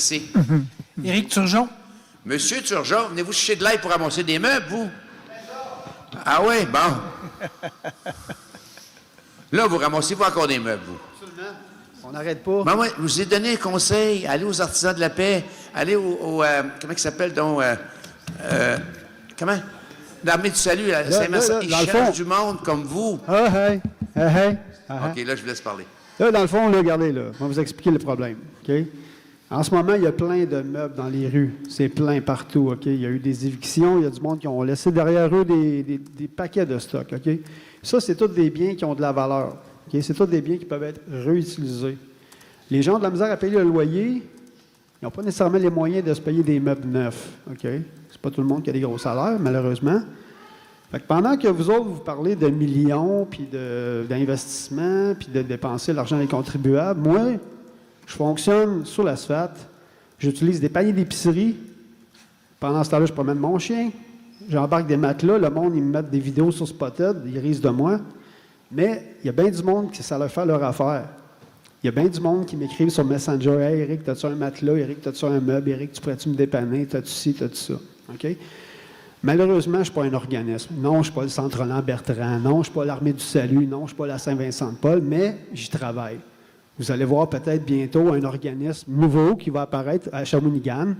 Merci. Éric Turgeon. Monsieur Turgeon, venez-vous chercher de l'aide pour ramasser des meubles, vous? Ah oui, bon. Là, vous ramassez-vous encore des meubles, vous? Absolument. On n'arrête pas. Ben, moi, je vous ai donné un conseil. Allez aux artisans de la paix. Allez comment il s'appelle, donc? Comment? L'armée du salut, à Saint-Marcel. Ils cherchent du monde comme vous. Ah, hey. OK, là, je vous laisse parler. Là, dans le fond, là, regardez, là, on va vous expliquer le problème. OK? En ce moment, il y a plein de meubles dans les rues. C'est plein partout. OK? Il y a eu des évictions. Il y a du monde qui ont laissé derrière eux des paquets de stock. OK? Ça, c'est tous des biens qui ont de la valeur. OK? C'est tous des biens qui peuvent être réutilisés. Les gens ont de la misère à payer le loyer. Ils n'ont pas nécessairement les moyens de se payer des meubles neufs. OK? C'est pas tout le monde qui a des gros salaires, malheureusement. Fait que pendant que vous autres, vous parlez de millions, puis d'investissements, puis de dépenser l'argent des contribuables, moi, je fonctionne sur l'asphalte. J'utilise des paniers d'épicerie. Pendant ce temps-là, je promène mon chien. J'embarque des matelas. Le monde, ils me mettent des vidéos sur Spotted. Ils risent de moi. Mais il y a bien du monde qui ça leur fait leur affaire. Il y a bien du monde qui m'écrivent sur Messenger. « Hey, Éric, t'as-tu un matelas? Éric, t'as-tu un meuble? Éric, tu pourrais-tu me dépanner? T'as-tu ci, t'as-tu ça? » OK? Malheureusement, je ne suis pas un organisme. Non, je ne suis pas le Centre Roland-Bertrand. Non, je ne suis pas l'Armée du Salut. Non, je ne suis pas la Saint-Vincent-de-Paul, mais j'y travaille. Vous allez voir peut-être bientôt un organisme nouveau qui va apparaître à Shawinigan.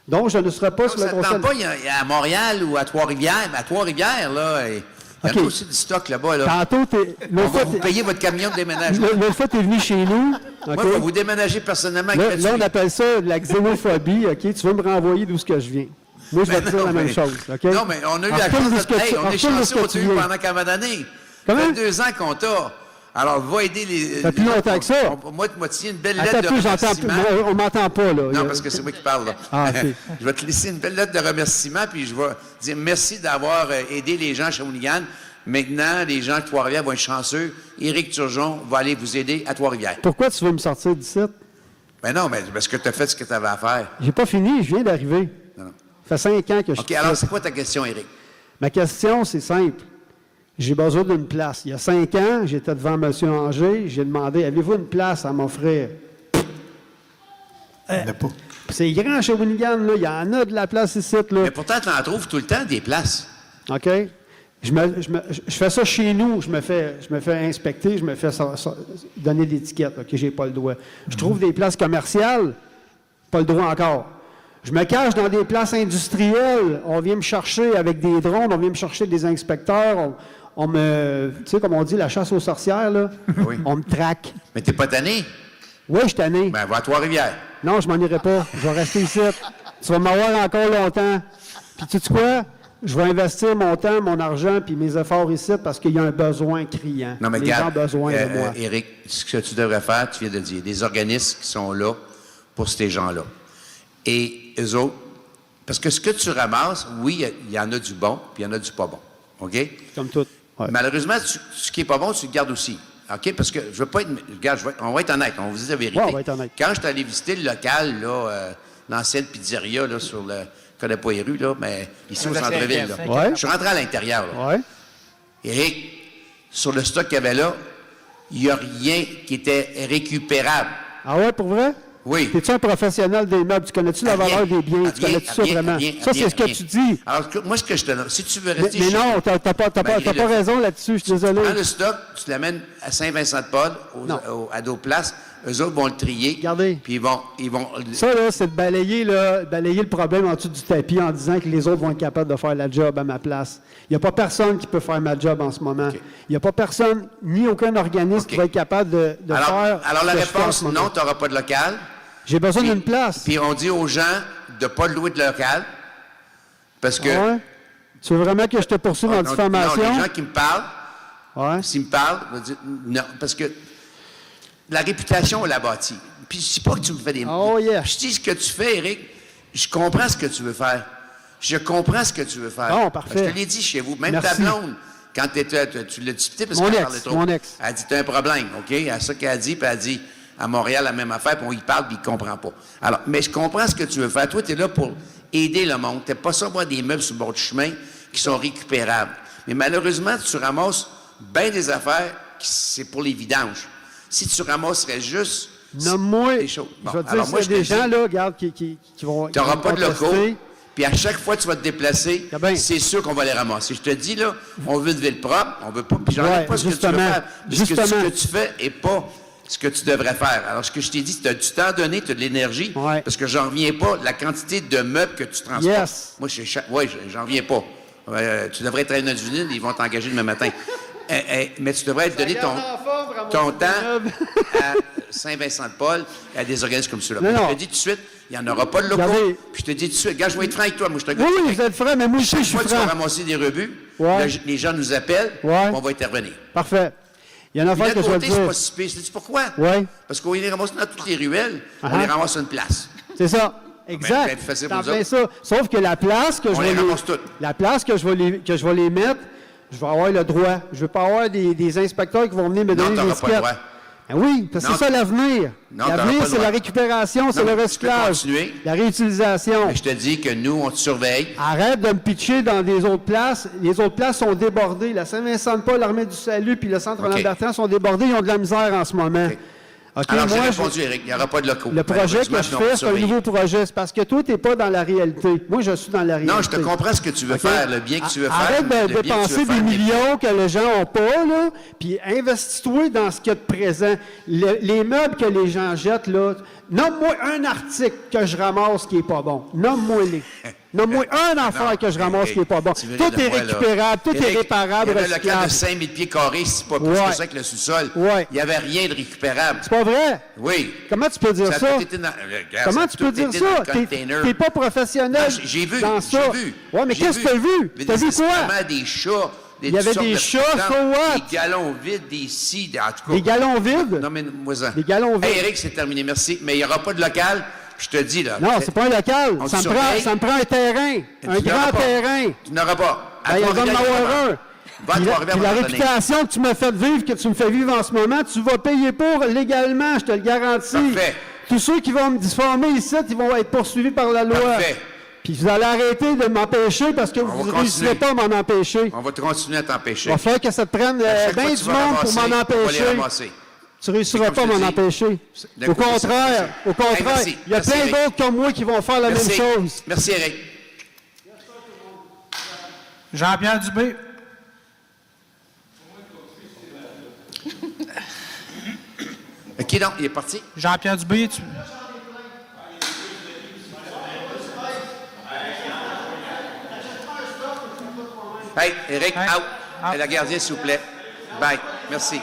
Donc, je ne serai pas sur le conseil. Ça ne pas à Montréal ou à Trois-Rivières. Mais à Trois-Rivières, là, il y a aussi du stock là-bas. Là. Tantôt, on va vous payer votre camion de déménagement. L'autre fois, tu es venu chez nous. Okay. Moi, je vais vous déménager personnellement. Là, on appelle ça de la xénophobie. OK? Tu veux me renvoyer d'où ce que je viens. Moi, je vais te dire la même chose. Okay? Non, mais on a eu la chance de... on est chanceux, on t'a eu pendant combien d'années? Ça fait 2 ans qu'on t'a. Alors, va aider les... Ça fait plus longtemps que ça. Moi, tu m'as tiré une belle lettre de remerciement. On m'entend pas, là. Non, parce que c'est moi qui parle, là. Ah, okay. Je vais te laisser une belle lettre de remerciement, puis je vais dire merci d'avoir aidé les gens à Shawinigan. Maintenant, les gens de Trois-Rivières vont être chanceux. Éric Turgeon va aller vous aider à Trois-Rivières. Pourquoi tu veux me sortir d'ici? Ben non, mais parce que tu as fait ce que tu avais à faire. J'ai pas fini, je viens d'arriver. Non. Ça fait 5 ans que je suis. OK, alors c'est quoi ta question, Éric? Ma question, c'est simple. J'ai besoin d'une place. Il y a 5 ans, j'étais devant M. Anger, j'ai demandé, avez-vous une place à m'offrir? Il n'y en a pas. C'est grand chez Shawinigan, là. Il y en a de la place ici, là. Mais pourtant, tu en trouves tout le temps des places. OK? Je fais ça chez nous, je me fais inspecter, je me fais donner l'étiquette, OK, j'ai pas le droit. Je trouve des places commerciales, pas le droit encore. Je me cache dans des places industrielles, on vient me chercher avec des drones, on vient me chercher des inspecteurs, on me, tu sais, comme on dit, la chasse aux sorcières, là, oui. On me traque. Mais t'es pas tanné? Oui, je suis tanné. Ben, va à Trois-Rivières. Non, je m'en irai pas, je vais rester ici. Tu vas m'avoir encore longtemps. Puis tu sais quoi? Je vais investir mon temps, mon argent, puis mes efforts ici parce qu'il y a un besoin criant. Non, mais les gens ont besoin de moi. Éric, ce que tu devrais faire, tu viens de le dire, des organismes qui sont là pour ces gens-là. Et eux autres, parce que ce que tu ramasses, oui, il y en a du bon, puis il y en a du pas bon. OK? Comme tout. Ouais. Malheureusement, ce qui n'est pas bon, tu le gardes aussi. OK? Parce que je veux pas être... Regarde, on va être honnête, on va vous dire la vérité. Ouais, on va être honnête. Quand je suis allé visiter le local, là, l'ancienne pizzeria, là, sur le... Je ne connais pas les rues, là, mais ici au centre-ville. Ouais. Je suis rentré à l'intérieur. Ouais. Éric, sur le stock qu'il y avait là, il n'y a rien qui était récupérable. Ah ouais, pour vrai? Oui. Es-tu un professionnel des meubles? Tu connais-tu la valeur des biens? Tu connais-tu ça vraiment? Ça, c'est ce que tu dis. Alors, moi, ce que je te donne, si tu veux rester mais non, tu n'as pas raison là-dessus, je suis désolé. Tu prends le stock, tu l'amènes à Saint-Vincent-de-Paul, à d'autres places. Eux autres vont le trier. Regardez. Puis ils vont... Ça, là, c'est de balayer le problème en dessous du tapis en disant que les autres vont être capables de faire la job à ma place. Il n'y a pas personne qui peut faire ma job en ce moment. Okay. Il n'y a pas personne, ni aucun organisme qui va être capable de faire... Alors, la réponse, non, tu n'auras pas de local. J'ai besoin d'une place. Puis on dit aux gens de ne pas louer de local. Parce que... Ouais. Tu veux vraiment que je te poursuive en diffamation? Non, les gens qui me parlent, s'ils me parlent, je vais dire non, parce que la réputation, on l'a bâtie. Puis je ne dis pas que tu me fais des... Oh, yeah. Je dis ce que tu fais, Éric, je comprends ce que tu veux faire. Je comprends ce que tu veux faire. Bon, parfait. Je te l'ai dit chez vous. Même Merci. ta blonde, quand tu l'as disputé parce qu'elle parlait trop. Mon ex. Elle a dit, t'as un problème, OK? C'est ça qu'elle a dit, puis elle a dit, à Montréal, la même affaire, puis on y parle, puis il ne comprend pas. Alors, mais je comprends ce que tu veux faire. Toi, tu es là pour aider le monde. Tu n'es pas ça, voir des meubles sur le bord du chemin qui sont récupérables. Mais malheureusement, tu ramasses bien des affaires qui c'est pour les vidanges. Si tu ramasserais juste Nomme-moi, des choses. Bon, je vais te alors dire, moi, c'est je te des dis, gens, là, regarde, qui vont... tu n'auras qui pas vont de locaux. contester. Puis à chaque fois que tu vas te déplacer, Ah ben. c'est sûr qu'on va les ramasser. Je te dis, là, on veut une ville propre, on veut pas. Puis j'enlève Ouais, pas ce que tu veux justement. faire. Parce que ce Justement. que tu fais n'est pas ce que tu devrais faire. Alors, ce que je t'ai dit, c'est que tu as du temps donné, tu as de l'énergie. Ouais. Parce que j'en reviens pas, la quantité de meubles que tu transportes. Yes. Moi, oui, j'en reviens pas. Tu devrais être à une vinyle, ils vont t'engager demain matin. Mais tu devrais donner ton temps à Saint-Vincent-de-Paul et à des organismes comme ceux-là. Non, Je non. te dis tout de suite, il n'y en aura pas de locaux. Regardez. Puis je te dis tout de suite, gars, je vais être franc avec toi. Moi, je te Oui, oui, vous êtes franc, mais moi aussi, chaque je suis fois que tu vas franc. ramasser des rebuts, Ouais. là, les gens nous appellent, Ouais. puis on va intervenir. Parfait. Il y a une Puis affaire de que je vais côté, te c'est dire. pas si pire. Sais-tu pourquoi? Oui, Parce qu'on les ramasse dans toutes les ruelles, on Uh-huh. les ramasse à une place. c'est ça. Exact. ben, facile C'est pour en nous plein autres. ça. Sauf que la place que je On vais les ramasse toutes. la place que je vais les mettre, je vais avoir le droit. Je ne veux pas avoir des inspecteurs qui vont venir me Non, donner tu des n'auras pas le étiquettes. droit. Ben oui, parce que Non. c'est ça l'avenir. Non, t'auras pas L'avenir, le c'est droit. la récupération, c'est Non, le mais tu peux recyclage, continuer. la réutilisation. Mais je te dis que nous, on te surveille. Arrête de me pitcher dans des autres places. Les autres places sont débordées. La Saint-Vincent-de-Paul, l'Armée du Salut puis le Centre OK. Lambertin sont débordés. Ils ont de la misère en ce moment. OK, Alors, j'ai moi, répondu, Éric, il n'y aura pas de locaux. le projet que Malheureusement, je on va fais, te c'est un surveiller. nouveau projet. C'est parce que toi, tu n'es pas dans la réalité. Moi, je suis dans la réalité. Non, je te comprends ce que tu veux OK? faire, le bien que tu veux faire. Arrête le de bien que tu dépenser veux des faire, mais- millions que les gens n'ont pas, là, puis investis-toi dans ce qu'il y a de présent. Les meubles que les gens jettent, là, nomme-moi un article que je ramasse qui n'est pas bon. Nomme-moi-les. Nomme-moi un affaire que je ramasse qui n'est pas bon. Tu veux Tout rire de est moi, là. récupérable, tout est Éric, réparable, il y avait un local de recyclable. 5000 pieds carrés, c'est pas plus Ouais. que ça que le sous-sol. Ouais. Il n'y avait rien de récupérable. C'est pas vrai? Oui. Comment tu peux dire Ça a ça? tout été dans- regarde, Comment ça a tu tout peux dire été dans ça? le container. T'es pas professionnel Non, j'ai vu, dans ça. j'ai vu. Ouais, mais J'ai qu'est-ce que t'as vu? Mais T'as vu quoi? vraiment des chats. Il y avait toutes sortes des de chats, plantes, so what? Des galons vides, des scies, en tout cas. Des galons vides? Non, mais moi ça. Des galons vides. Hey, Eric, c'est terminé, merci. Mais il n'y aura pas de local. Je te dis, là. Non, c'est pas un local. On Ça me, te prend, surveille. ça me prend un terrain. Tu Un n'auras grand pas. terrain. Tu n'auras pas. À Ben, il doit Trois-Rivières, en il y en avoir aura. un. Va à Puis la, Trois-Rivières, puis on la va t'en donner. réputation que tu m'as fait vivre, que tu me fais vivre en ce moment, tu vas payer pour légalement, je te le garantis. Parfait. Tous ceux qui vont me diffamer ici, ils vont être poursuivis par la loi. Parfait. Puis vous allez arrêter de m'empêcher parce que vous ne va réussirez continuer. pas à m'en empêcher. On va te continuer à t'empêcher. Il va falloir que ça te prenne À chaque bien fois que du tu vas monde pour ramasser, m'en on va les empêcher. ramasser. Tu ne réussiras comme pas à je te m'en dis. empêcher. D'un Au côté, contraire, c'est- au contraire, Hey, merci. il y a Merci, plein Eric. d'autres comme moi qui vont faire la Merci. même chose. Merci, Eric. Jean-Pierre Dubé. Qui donc? Il est parti? Jean-Pierre Dubé, tu... Hey, Eric, Hey, out. out. Et la gardienne, s'il vous plaît. Bye. Merci.